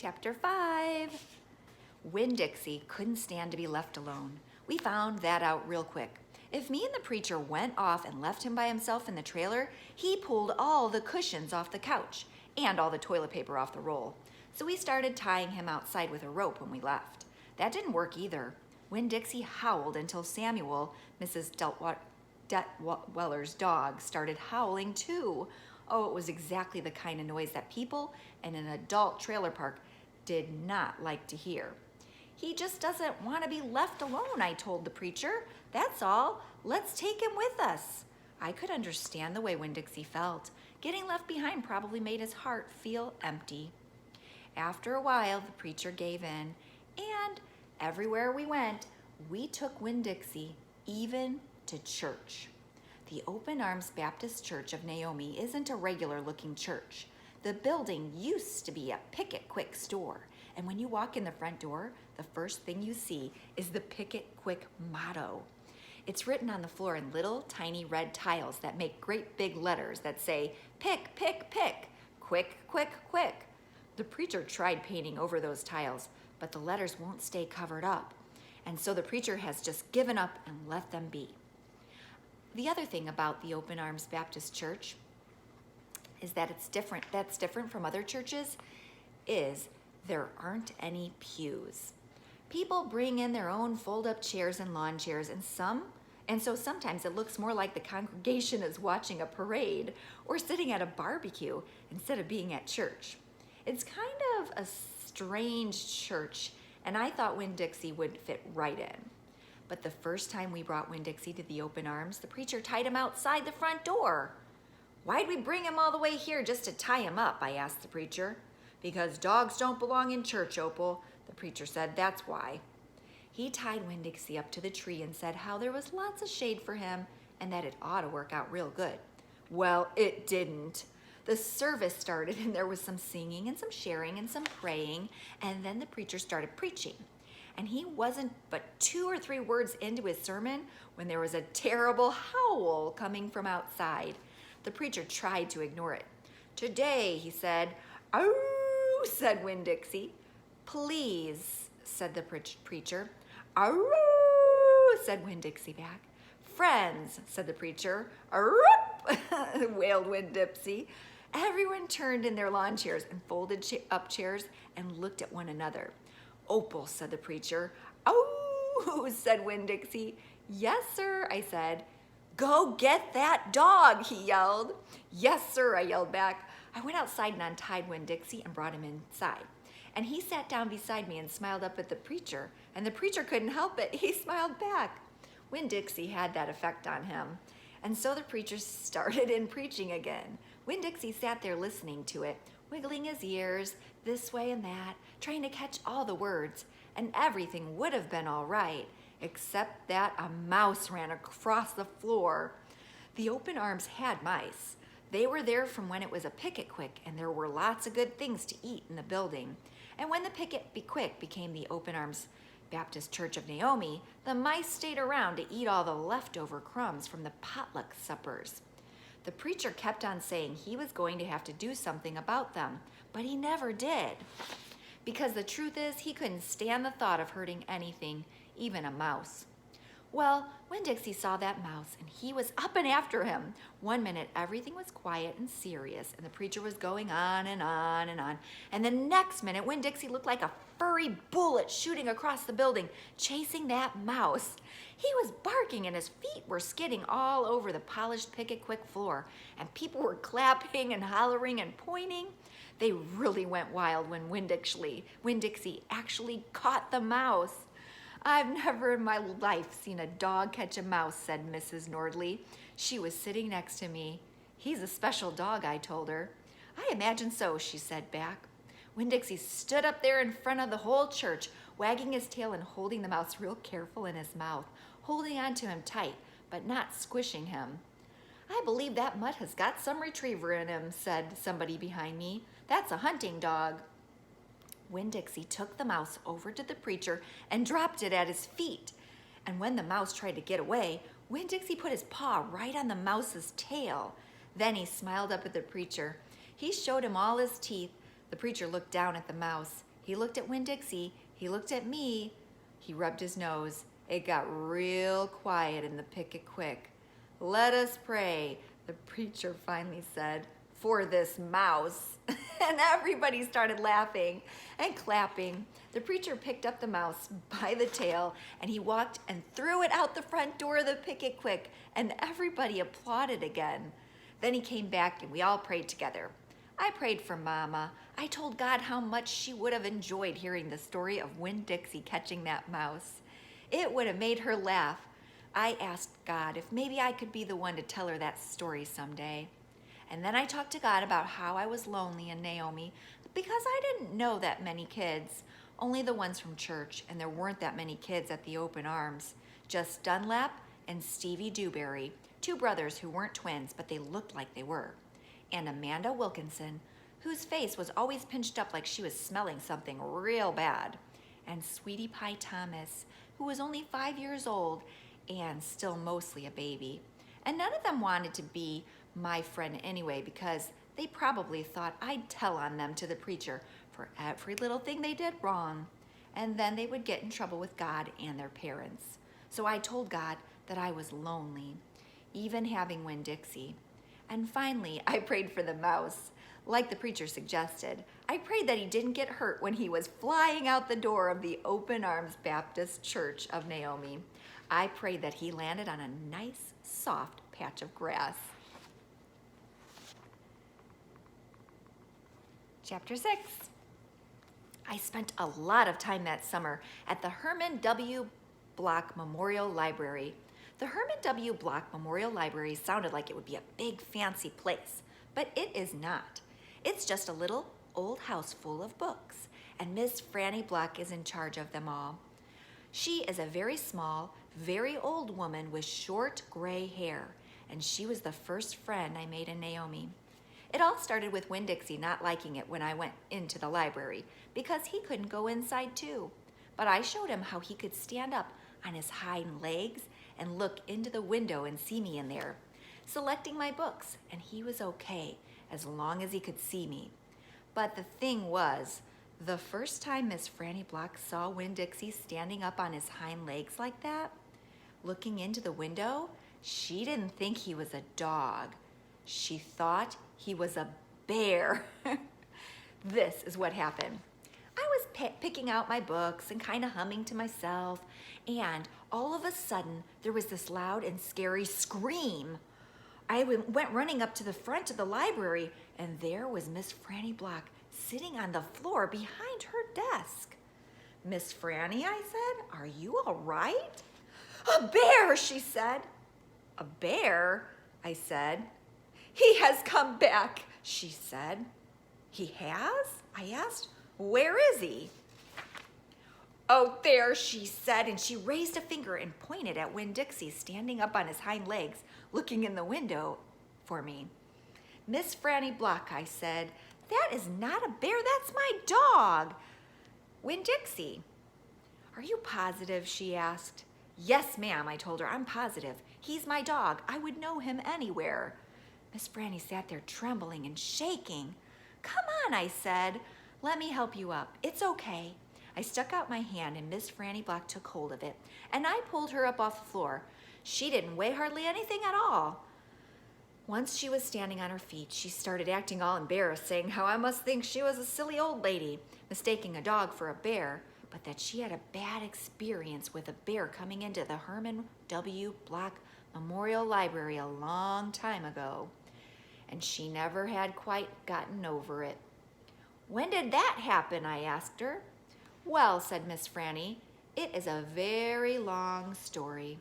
Chapter 5. Winn-Dixie couldn't stand to be left alone. We found that out real quick. If me and the preacher went off and left him by himself in the trailer, he pulled all the cushions off the couch and all the toilet paper off the roll. So we started tying him outside with a rope when we left. That didn't work either. Winn-Dixie howled until Samuel, Mrs. Detweller's dog, started howling too. Oh, it was exactly the kind of noise that people in an adult trailer park did not like to hear. He just doesn't want to be left alone, I told the preacher. That's all. Let's take him with us. I could understand the way Winn-Dixie felt. Getting left behind probably made his heart feel empty. After a while, the preacher gave in, and everywhere we went, we took Winn-Dixie, even to church. The Open Arms Baptist Church of Naomi isn't a regular-looking church. The building used to be a Pick It Quick store, and when you walk in the front door, the first thing you see is the Pick It Quick motto. It's written on the floor in little tiny red tiles that make great big letters that say, pick, pick, pick, quick, quick, quick. The preacher tried painting over those tiles, but the letters won't stay covered up, and so the preacher has just given up and let them be. The other thing about the Open Arms Baptist Church is that that's different from other churches, is there aren't any pews. People bring in their own fold-up chairs and lawn chairs, and so sometimes it looks more like the congregation is watching a parade or sitting at a barbecue instead of being at church. It's kind of a strange church, and I thought Winn-Dixie would fit right in. But the first time we brought Winn-Dixie to the Open Arms, the preacher tied him outside the front door. Why'd we bring him all the way here just to tie him up? I asked the preacher. Because dogs don't belong in church, Opal, the preacher said. That's why. He tied Winn-Dixie up to the tree and said how there was lots of shade for him and that it ought to work out real good. Well, it didn't. The service started and there was some singing and some sharing and some praying, and then the preacher started preaching. And he wasn't but 2 or 3 words into his sermon when there was a terrible howl coming from outside. The preacher tried to ignore it. Today, he said, "Ow," said Winn-Dixie. "Please," said the preacher. "Ow," said Winn-Dixie back. "Friends," said the preacher. "Ow," wailed Winn-Dixie. Everyone turned in their lawn chairs and folded up chairs and looked at one another. "Opal," said the preacher. "Oh," said Winn-Dixie. "Yes, sir," I said. "Go get that dog," he yelled. "Yes, sir," I yelled back. I went outside and untied Winn-Dixie and brought him inside. And he sat down beside me and smiled up at the preacher, and the preacher couldn't help it. He smiled back. Winn-Dixie had that effect on him. And so the preacher started in preaching again. Winn-Dixie sat there listening to it, wiggling his ears this way and that, trying to catch all the words, and everything would have been all right, except that a mouse ran across the floor. The Open Arms had mice. They were there from when it was a Pick It Quick, and there were lots of good things to eat in the building. And when the Pick It Quick became the Open Arms Baptist Church of Naomi, the mice stayed around to eat all the leftover crumbs from the potluck suppers. The preacher kept on saying he was going to have to do something about them, but he never did. Because the truth is, he couldn't stand the thought of hurting anything, even a mouse. Well, Winn-Dixie saw that mouse, and he was up and after him. One minute, everything was quiet and serious, and the preacher was going on and on and on. And the next minute, Winn-Dixie looked like a furry bullet shooting across the building, chasing that mouse. He was barking, and his feet were skidding all over the polished Pick It Quick floor, and people were clapping and hollering and pointing. They really went wild when Winn-Dixie actually caught the mouse. "I've never in my life seen a dog catch a mouse," said Mrs. Nordley. She was sitting next to me. "He's a special dog," I told her. "I imagine so," she said back. Winn-Dixie stood up there in front of the whole church, wagging his tail and holding the mouse real careful in his mouth, holding on to him tight, but not squishing him. "I believe that mutt has got some retriever in him," said somebody behind me. "That's a hunting dog." Winn-Dixie took the mouse over to the preacher and dropped it at his feet. And when the mouse tried to get away, Winn-Dixie put his paw right on the mouse's tail. Then he smiled up at the preacher. He showed him all his teeth. The preacher looked down at the mouse. He looked at Winn-Dixie. He looked at me. He rubbed his nose. It got real quiet in the picket quick. "Let us pray," the preacher finally said, "for this mouse." And everybody started laughing and clapping. The preacher picked up the mouse by the tail and he walked and threw it out the front door of the picket quick, and everybody applauded again. Then he came back and we all prayed together. I prayed for Mama. I told God how much she would have enjoyed hearing the story of Winn-Dixie catching that mouse. It would have made her laugh. I asked God if maybe I could be the one to tell her that story someday. And then I talked to God about how I was lonely in Naomi because I didn't know that many kids, only the ones from church, and there weren't that many kids at the open arms. Just Dunlap and Stevie Dewberry, two brothers who weren't twins, but they looked like they were. And Amanda Wilkinson, whose face was always pinched up like she was smelling something real bad. And Sweetie Pie Thomas, who was only 5 years old and still mostly a baby. And none of them wanted to be my friend anyway because they probably thought I'd tell on them to the preacher for every little thing they did wrong. And then they would get in trouble with God and their parents. So I told God that I was lonely, even having Winn-Dixie. And finally, I prayed for the mouse. Like the preacher suggested, I prayed that he didn't get hurt when he was flying out the door of the Open Arms Baptist Church of Naomi. I prayed that he landed on a nice, soft patch of grass. Chapter 6. I spent a lot of time that summer at the Herman W. Block Memorial Library. The Herman W. Block Memorial Library sounded like it would be a big fancy place, but it is not. It's just a little old house full of books, and Miss Franny Block is in charge of them all. She is a very small, very old woman with short gray hair, and she was the first friend I made in Naomi. It all started with Winn-Dixie not liking it when I went into the library because he couldn't go inside too. But I showed him how he could stand up on his hind legs and look into the window and see me in there, selecting my books, and he was okay as long as he could see me. But the thing was, the first time Miss Franny Block saw Winn-Dixie standing up on his hind legs like that, looking into the window, she didn't think he was a dog. She thought he was a bear. This is what happened. I was picking out my books and kind of humming to myself, and all of a sudden, there was this loud and scary scream. I went running up to the front of the library, and there was Miss Franny Block sitting on the floor behind her desk. "Miss Franny," I said, "are you all right?" "A bear," she said. "A bear?" I said. "He has come back," she said. "He has?" I asked. "Where is he?" "Oh, there," she said, and she raised a finger and pointed at Winn-Dixie standing up on his hind legs, looking in the window for me. "Miss Franny Block," I said, "that is not a bear, that's my dog, Winn-Dixie." "Are you positive?" she asked. "Yes, ma'am," I told her. "I'm positive. He's my dog. I would know him anywhere." Miss Franny sat there trembling and shaking. "Come on," I said. "Let me help you up. It's okay." I stuck out my hand and Miss Franny Block took hold of it, and I pulled her up off the floor. She didn't weigh hardly anything at all. Once she was standing on her feet, she started acting all embarrassed, saying how I must think she was a silly old lady, mistaking a dog for a bear, but that she had a bad experience with a bear coming into the Herman W. Block Memorial Library a long time ago, and she never had quite gotten over it. "When did that happen?" I asked her. "Well," said Miss Franny, "it is a very long story."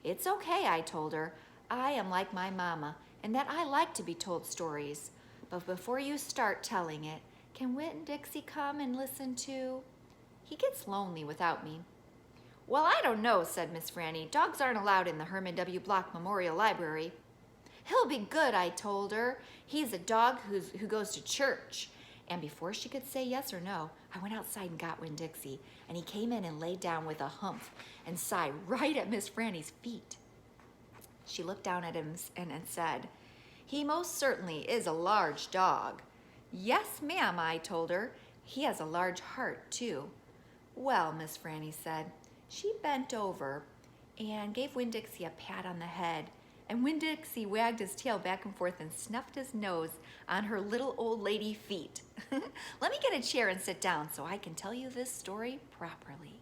"It's okay," I told her. "I am like my mama, and that I like to be told stories. But before you start telling it, can Winn-Dixie come and listen too? He gets lonely without me." "Well, I don't know," said Miss Franny. "Dogs aren't allowed in the Herman W. Block Memorial Library." "He'll be good," I told her. "He's a dog who goes to church." And before she could say yes or no, I went outside and got Winn-Dixie, and he came in and laid down with a humph and sighed right at Miss Franny's feet. She looked down at him and said, "He most certainly is a large dog." "Yes, ma'am," I told her. He has a large heart, too. Well, Miss Franny said. She bent over and gave Winn-Dixie a pat on the head, and Winn-Dixie wagged his tail back and forth and snuffed his nose on her little old lady feet. Let me get a chair and sit down so I can tell you this story properly.